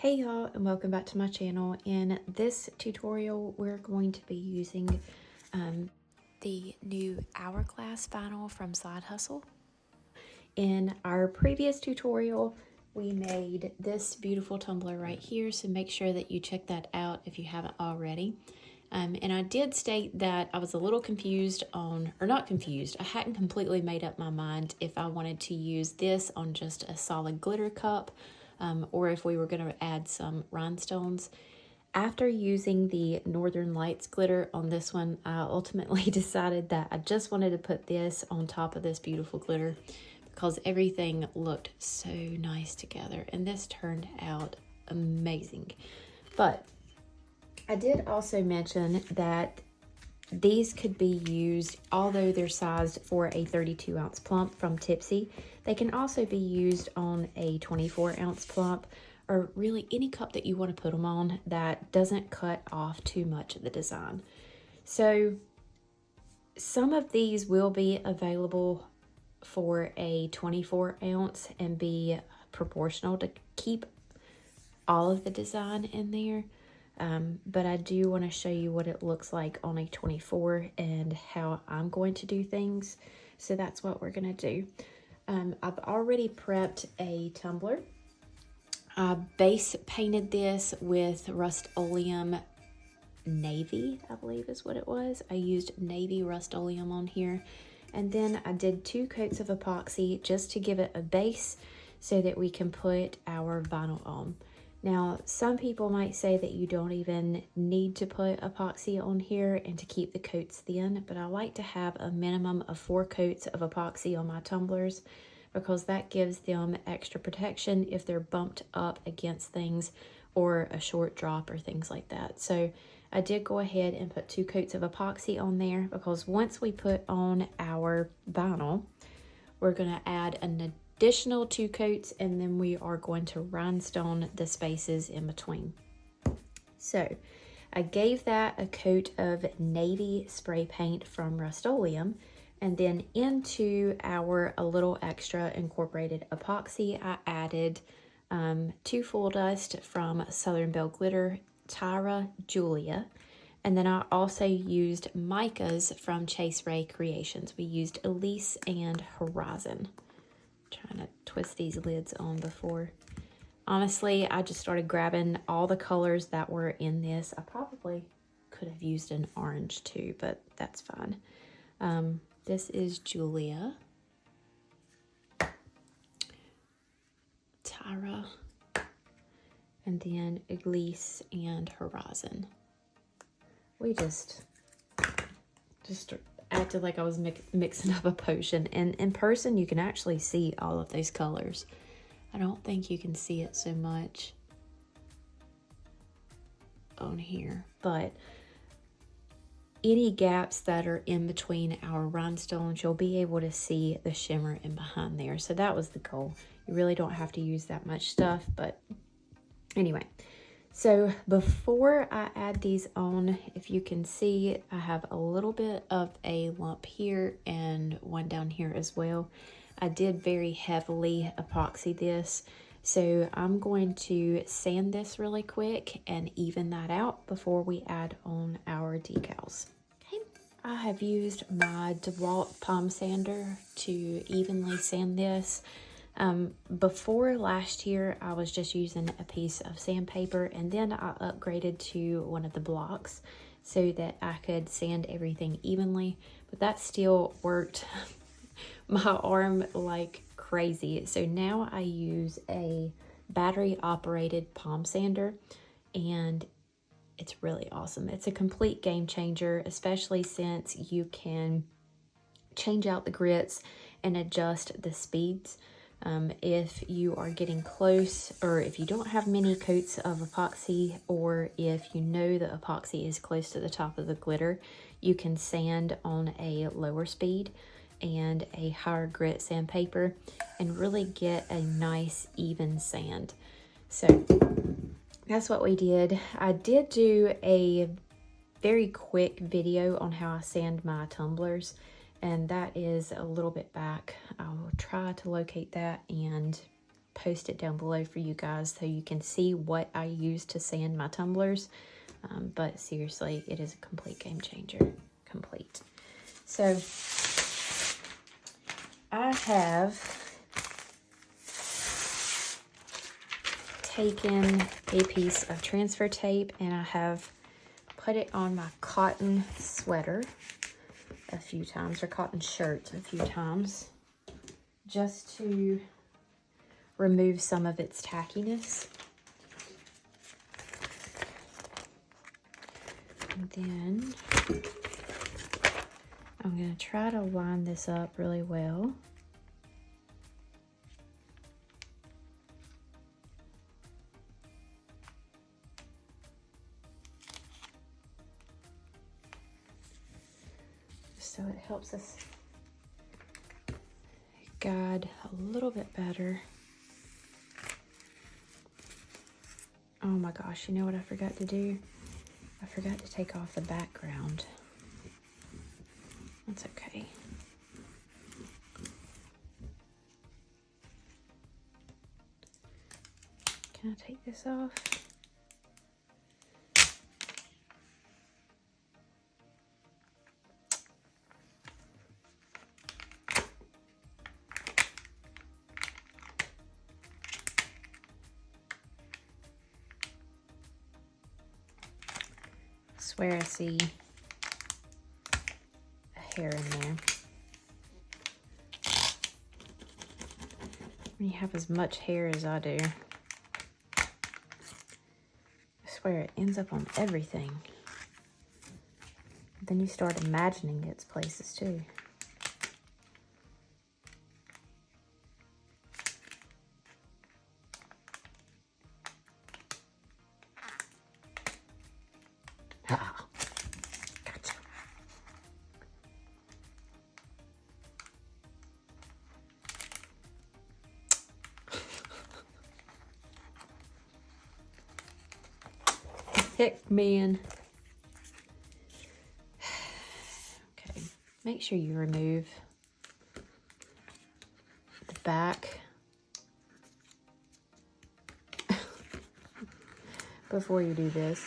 Hey y'all, and welcome back to my channel. In this tutorial we're going to be using the new Hourglass vinyl from Side Hustle. In our previous tutorial we made this beautiful tumbler right here, so make sure that you check that out if you haven't already. And I did state that I was a little confused on, or not confused, I hadn't completely made up my mind if I wanted to use this on just a solid glitter cup, or if we were going to add some rhinestones. After using the Northern Lights glitter on this one, I ultimately decided that I just wanted to put this on top of this beautiful glitter because everything looked so nice together, and this turned out amazing. But I did also mention that these could be used, although they're sized for a 32-ounce plump from TIPSY, they can also be used on a 24-ounce plump, or really any cup that you want to put them on that doesn't cut off too much of the design. So some of these will be available for a 24-ounce and be proportional to keep all of the design in there. But I do want to show you what it looks like on a 24 and how I'm going to do things. So that's what we're going to do. I've already prepped a tumbler. I base painted this with Rust-Oleum Navy, I believe is what it was. I used Navy Rust-Oleum on here. And then I did 2 coats of epoxy just to give it a base so that we can put our vinyl on. Now, some people might say that you don't even need to put epoxy on here and to keep the coats thin, but I like to have a minimum of 4 coats of epoxy on my tumblers because that gives them extra protection if they're bumped up against things or a short drop or things like that. So I did go ahead and put 2 coats of epoxy on there because once we put on our vinyl, we're going to add an additional 2 coats, and then we are going to rhinestone the spaces in between. So I gave that a coat of navy spray paint from Rust-Oleum, and then into our a little extra incorporated epoxy I added 2 full dust from Southern Belle Glitter, Tyra, Julia, and then I also used micas from Chase Ray Creations. We used Elise and Horizon. Trying to twist these lids on before. Honestly, I just started grabbing all the colors that were in this. I probably could have used an orange too, but that's fine. This is Julia, Tyra, and then Elise and Horizon. We just acted like I was mixing up a potion, and in person you can actually see all of those colors. I don't think you can see it so much on here, but any gaps that are in between our rhinestones, you'll be able to see the shimmer in behind there. So that was the goal. You really don't have to use that much stuff, but anyway. So before I add these on, if you can see, I have a little bit of a lump here and one down here as well. I did very heavily epoxy this, so I'm going to sand this really quick and even that out before we add on our decals. Okay, I have used my DeWalt palm sander to evenly sand this. Before last year, I was just using a piece of sandpaper, and then I upgraded to one of the blocks so that I could sand everything evenly, but that still worked my arm like crazy. So now I use a battery operated palm sander, and it's really awesome. It's a complete game changer, especially since you can change out the grits and adjust the speeds. If you are getting close, or if you don't have many coats of epoxy, or if you know the epoxy is close to the top of the glitter, you can sand on a lower speed and a higher grit sandpaper and really get a nice even sand. So that's what we did. I did do a very quick video on how I sand my tumblers, and that is a little bit back. I will try to locate that and post it down below for you guys so you can see what I use to sand my tumblers. But seriously, it is a complete game changer. Complete. So I have taken a piece of transfer tape and I have put it on my cotton sweater a few times, or cotton shirt a few times, just to remove some of its tackiness. And then I'm going to try to line this up really well. So it helps us guide a little bit better. Oh my gosh, you know what I forgot to do? I forgot to take off the background. That's okay. Can I take this off? I swear I see a hair in there. When you have as much hair as I do, I swear it ends up on everything. Then you start imagining its places too. Ah, gotcha. Heck, man. Okay, make sure you remove the back before you do this.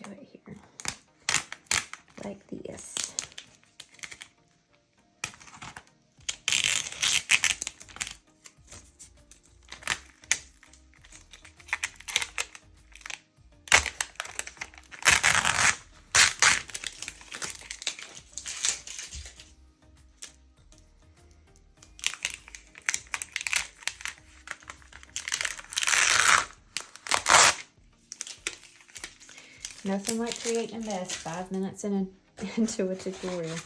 Do it here like this. Nothing like creating a mess 5 minutes into a tutorial.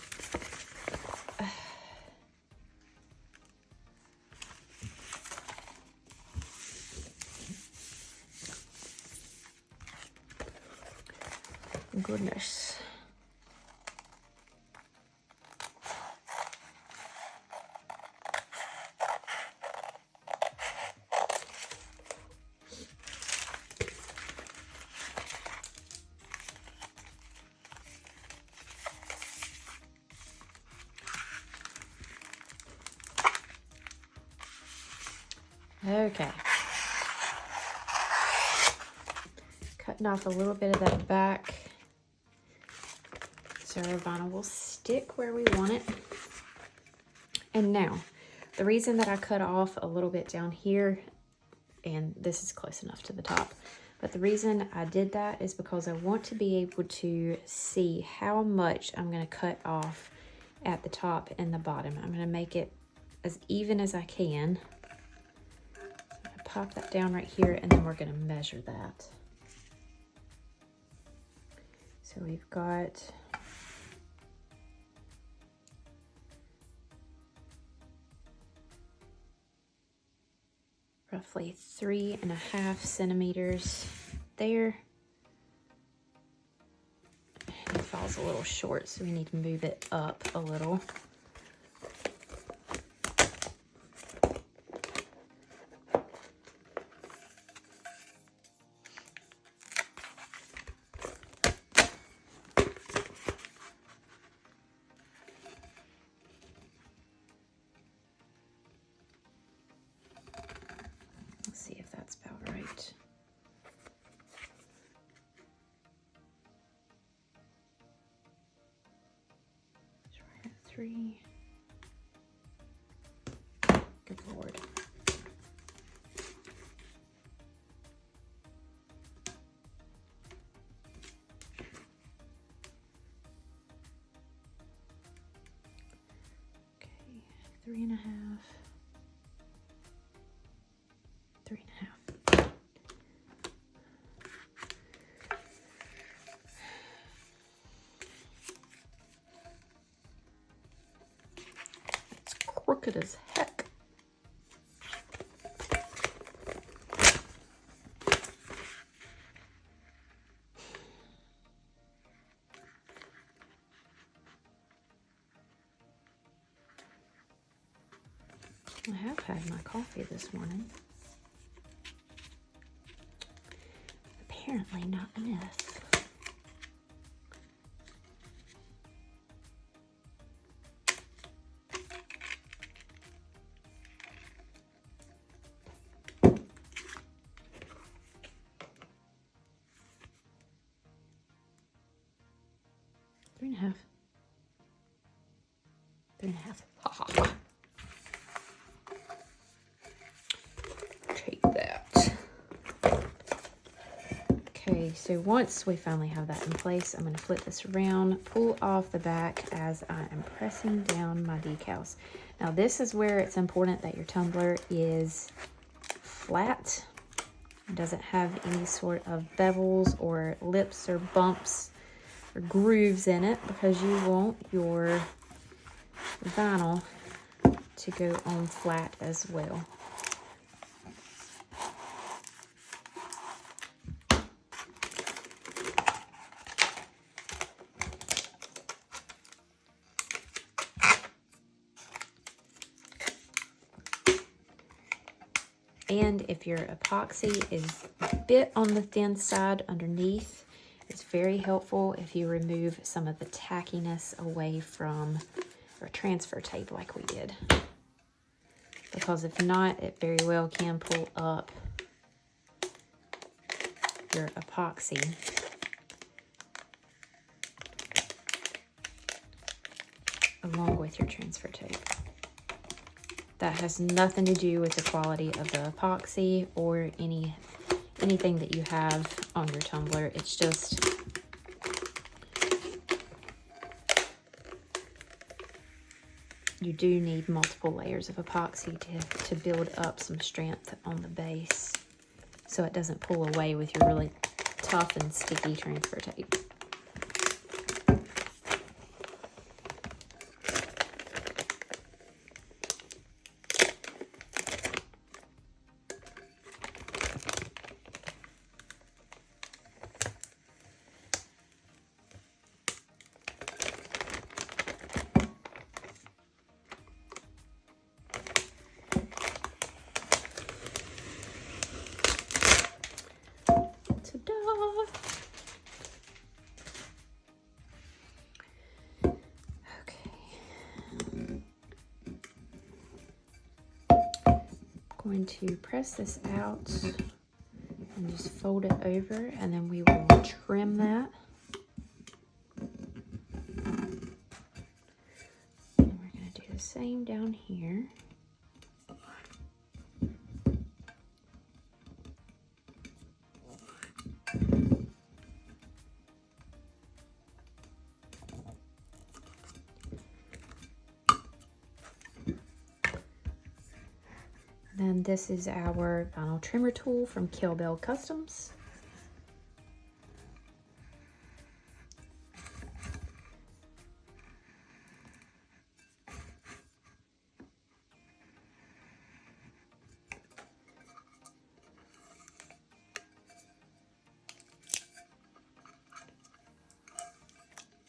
Goodness. Okay. Cutting off a little bit of that back so our vinyl will stick where we want it. And now, the reason that I cut off a little bit down here, and this is close enough to the top, but the reason I did that is because I want to be able to see how much I'm going to cut off at the top and the bottom. I'm going to make it as even as I can. Pop that down right here, and then we're going to measure that. So we've got roughly 3.5 centimeters there. And it falls decal's a little short, so we need to move it up a little. Let's see if that's about right. Try at 3. Good Lord. Okay, 3.5. 3.5. It's crooked as heck. I have had my coffee this morning. Apparently not enough. Three and a half. 3.5. Ha ha ha. Take that. Okay, so once we finally have that in place, I'm going to flip this around, pull off the back as I am pressing down my decals. Now this is where it's important that your tumbler is flat. It doesn't have any sort of bevels or lips or bumps or grooves in it, because you want your vinyl to go on flat as well. And if your epoxy is a bit on the thin side underneath, it's very helpful if you remove some of the tackiness away from your transfer tape like we did. Because if not, it very well can pull up your epoxy. Along with your transfer tape. That has nothing to do with the quality of the epoxy or anything that you have on your tumbler. It's just you do need multiple layers of epoxy to build up some strength on the base so it doesn't pull away with your really tough and sticky transfer tape. Going to press this out and just fold it over, and then we will trim that. And we're going to do the same down here. And this is our vinyl trimmer tool from Kill Bill Customs.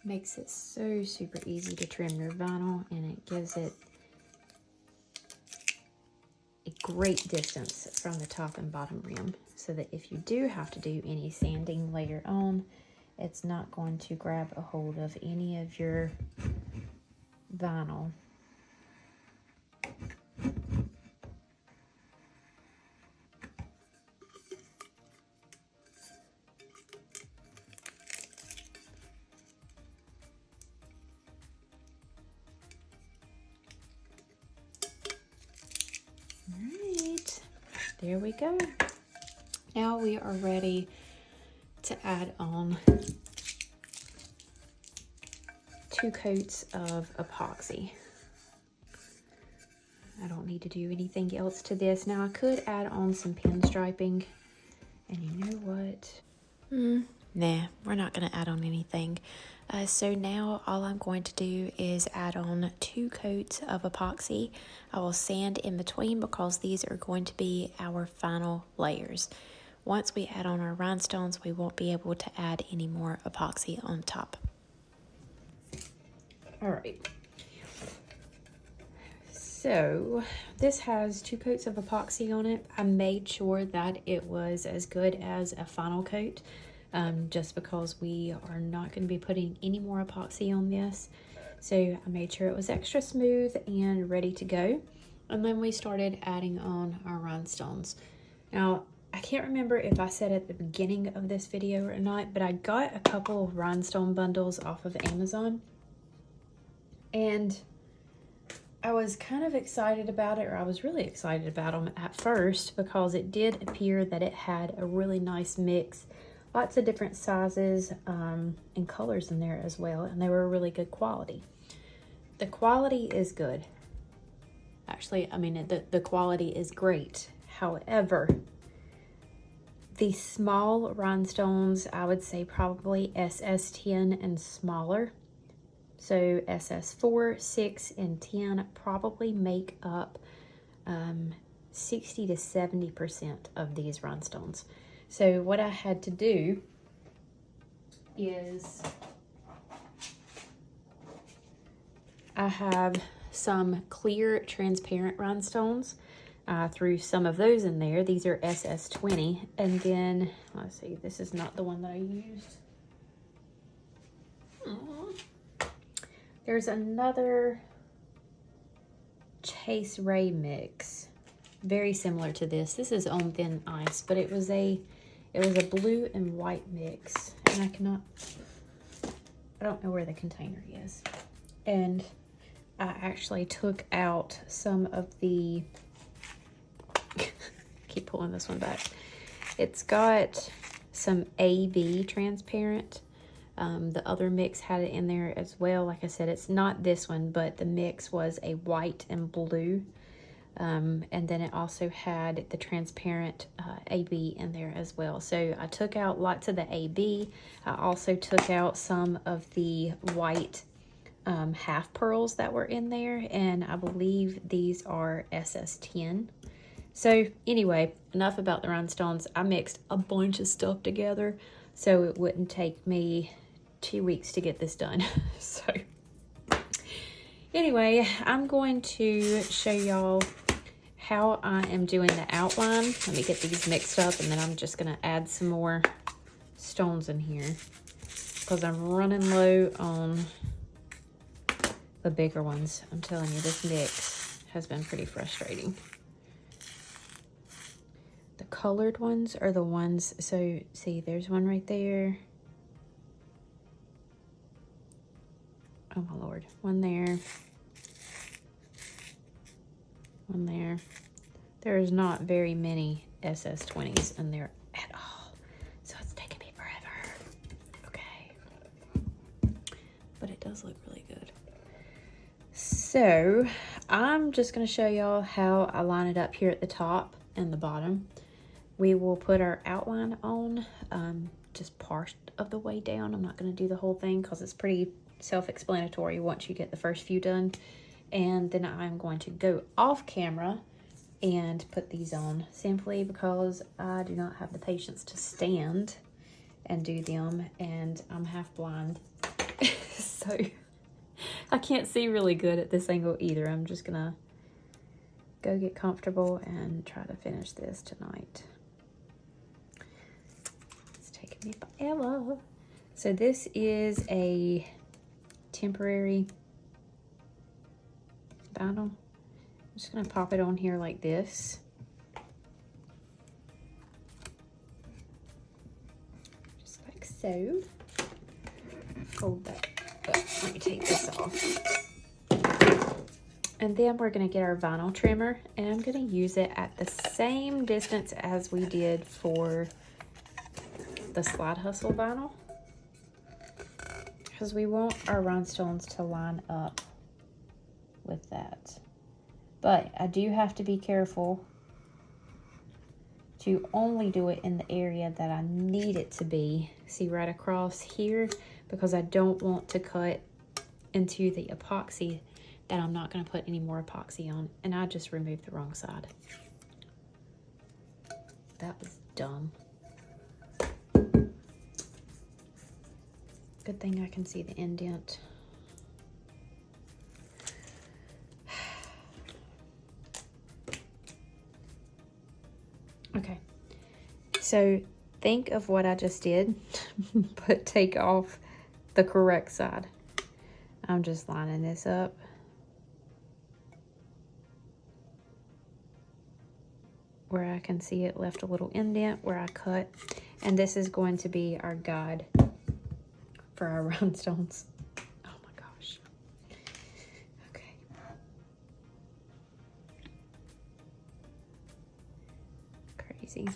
Makes it so super easy to trim your vinyl, and it gives it a great distance from the top and bottom rim, so that if you do have to do any sanding later on, it's not going to grab a hold of any of your vinyl. Alright, there we go. Now we are ready to add on 2 coats of epoxy. I don't need to do anything else to this. Now I could add on some pinstriping, and you know what? Nah, we're not going to add on anything. So now all I'm going to do is add on 2 coats of epoxy. I will sand in between because these are going to be our final layers. Once we add on our rhinestones, we won't be able to add any more epoxy on top. All right. So this has 2 coats of epoxy on it. I made sure that it was as good as a final coat, just because we are not going to be putting any more epoxy on this. So I made sure it was extra smooth and ready to go. And then we started adding on our rhinestones. Now, I can't remember if I said at the beginning of this video or not, but I got a couple of rhinestone bundles off of Amazon. And I was kind of excited about it, or I was really excited about them at first, because it did appear that it had a really nice mix. Lots of different sizes and colors in there as well, and they were really good quality. The quality is good. Actually, I mean, the quality is great. However, the small rhinestones, I would say probably SS10 and smaller. So SS4, 6, and 10 probably make up 60 to 70% of these rhinestones. So what I had to do is I have some clear transparent rhinestones. I threw some of those in there. These are SS20. And then, let's see, this is not the one that I used. There's another Chase Ray mix, very similar to this. This is on thin ice, but it was a blue and white mix, and I don't know where the container is. And I actually took out some of the, keep pulling this one back. It's got some AB transparent. The other mix had it in there as well. Like I said, it's not this one, but the mix was a white and blue. And then it also had the transparent AB in there as well. So I took out lots of the AB. I also took out some of the white half pearls that were in there, and I believe these are SS10. So anyway, enough about the rhinestones. I mixed a bunch of stuff together so it wouldn't take me 2 weeks to get this done. So anyway, I'm going to show y'all how I am doing the outline. Let me get these mixed up, and then I'm just going to add some more stones in here because I'm running low on the bigger ones. I'm telling you, this mix has been pretty frustrating. The colored ones are the ones, so see, there's one right there. Oh my Lord, one there. One there. There's not very many SS20s in there at all, so it's taking me forever. Okay. But it does look really good. So I'm just going to show y'all how I line it up here at the top and the bottom. We will put our outline on just part of the way down. I'm not going to do the whole thing because it's pretty self-explanatory once you get the first few done. And then I'm going to go off camera and put these on simply because I do not have the patience to stand and do them, and I'm half blind. So I can't see really good at this angle either. I'm just gonna go get comfortable and try to finish this tonight. It's taking me forever. So this is a temporary vinyl. I'm just gonna pop it on here like this. Just like so. Hold that up. Let me take this off. And then we're gonna get our vinyl trimmer, and I'm gonna use it at the same distance as we did for the Slide Hustle vinyl, because we want our rhinestones to line up with that. But I do have to be careful to only do it in the area that I need it to be. See, right across here, because I don't want to cut into the epoxy that I'm not going to put any more epoxy on. And I just removed the wrong side. That was dumb. Good thing I can see the indent. Okay, so think of what I just did, but take off the correct side. I'm just lining this up. Where I can see it left a little indent where I cut. And this is going to be our guide for our rhinestones. Oh my gosh. Okay. Crazy.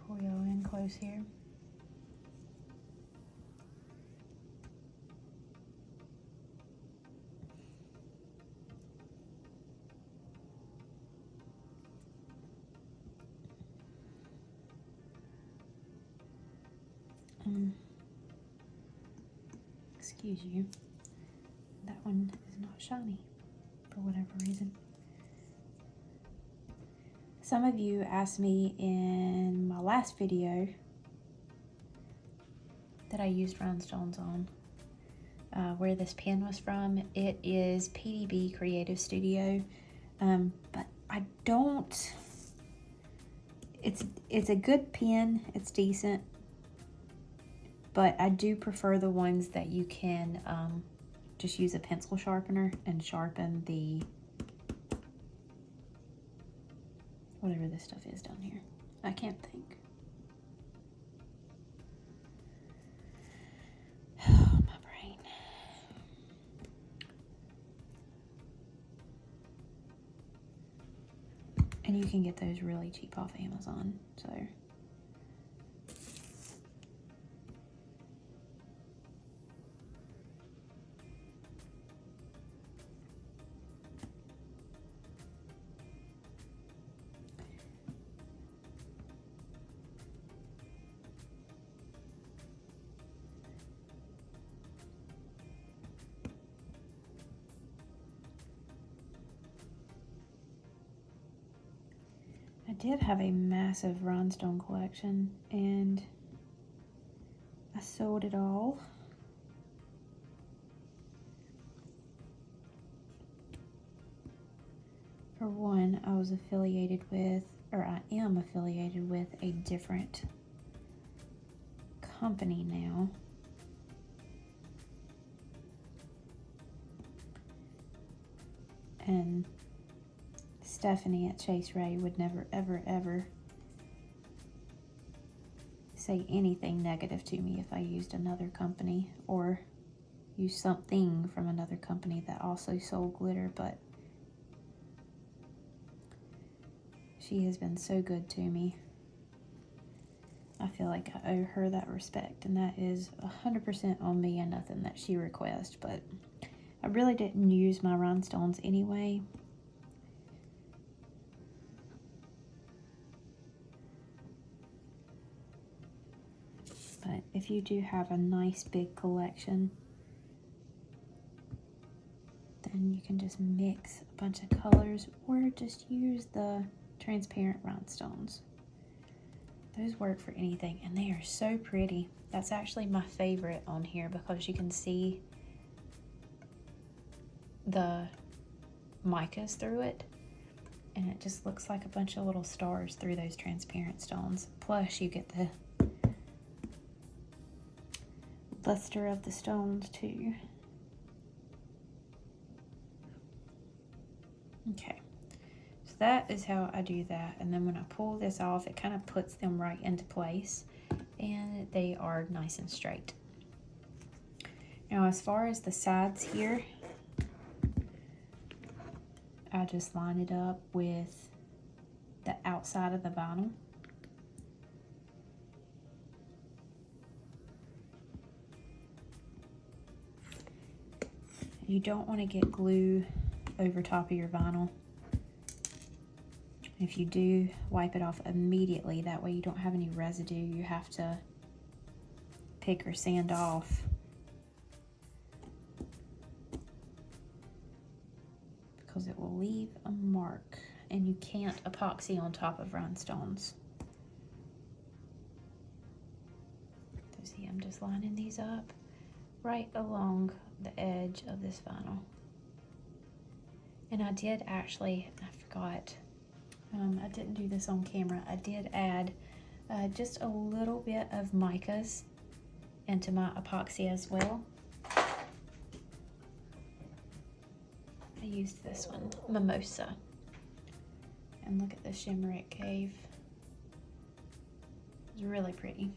Pull y'all in close here. Excuse you. That one is not shiny for whatever reason. Some of you asked me in my last video that I used rhinestones on, where this pen was from. It is PDB Creative Studio, but I don't, it's a good pen, it's decent, but I do prefer the ones that you can just use a pencil sharpener and sharpen the whatever this stuff is down here. I can't think. Oh, my brain. And you can get those really cheap off Amazon, so. I did have a massive rhinestone collection, and I sold it all. For one, I was affiliated with, or I am affiliated with, a different company now. And Stephanie at Chase Ray would never, ever, ever say anything negative to me if I used another company or used something from another company that also sold glitter, but she has been so good to me. I feel like I owe her that respect, and that is 100% on me and nothing that she requests, but I really didn't use my rhinestones anyway. But if you do have a nice big collection, then you can just mix a bunch of colors or just use the transparent rhinestones. Those work for anything, and they are so pretty. That's actually my favorite on here because you can see the micas through it, and it just looks like a bunch of little stars through those transparent stones. Plus you get the luster of the stones too. Okay, so that is how I do that, and then when I pull this off, it kind of puts them right into place, and they are nice and straight. Now, as far as the sides here, I just line it up with the outside of the vinyl. You don't want to get glue over top of your vinyl. If you do, wipe it off immediately. That way you don't have any residue you have to pick or sand off. Because it will leave a mark, and you can't epoxy on top of rhinestones. So see, I'm just lining these up right along the edge of this vinyl. And I did actually, I forgot, I didn't do this on camera, I did add just a little bit of micas into my epoxy as well. I used this one, Mimosa. And look at the shimmer it gave. It's really pretty.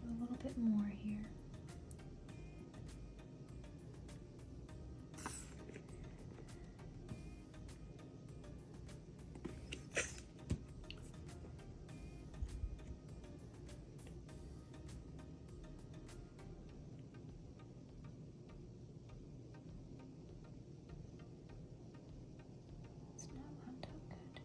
A little bit more here. It's not lined up good.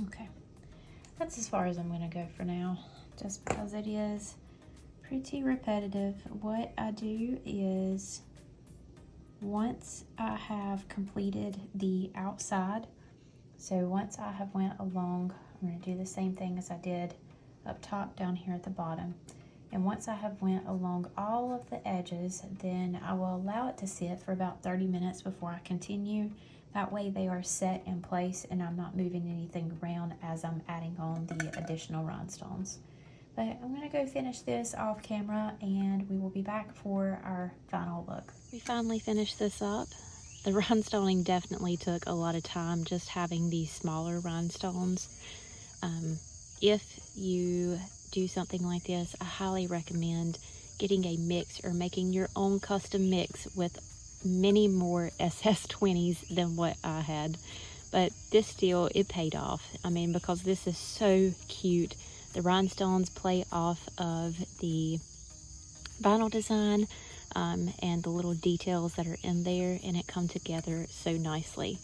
Okay, that's as far as I'm going to go for now, just because it is pretty repetitive. What I do is, once I have completed the outside, so once I have went along, I'm going to do the same thing as I did up top down here at the bottom. And once I have went along all of the edges, then I will allow it to sit for about 30 minutes before I continue. That way they are set in place and I'm not moving anything around as I'm adding on the additional rhinestones. But I'm going to go finish this off camera and we will be back for our final look. We finally finished this up The rhinestoning definitely took a lot of time, just having these smaller rhinestones. If you do something like this, I highly recommend getting a mix or making your own custom mix with many more SS20s than what I had. But this deal, it paid off. I mean, because this is so cute. The rhinestones play off of the vinyl design and the little details that are in there, and it come together so nicely.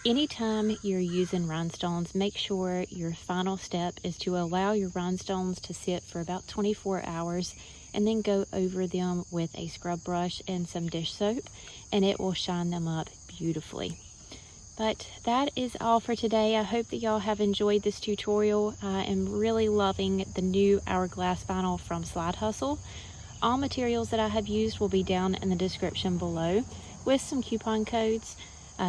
Anytime you're using rhinestones, make sure your final step is to allow your rhinestones to sit for about 24 hours and then go over them with a scrub brush and some dish soap, and it will shine them up beautifully. But that is all for today. I hope that y'all have enjoyed this tutorial. I am really loving the new Hourglass vinyl from Slide Hustle. All materials that I have used will be down in the description below with some coupon codes.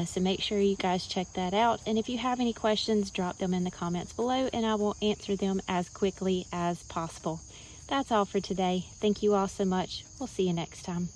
So make sure you guys check that out. And if you have any questions, drop them in the comments below and I will answer them as quickly as possible. That's all for today. Thank you all so much. We'll see you next time.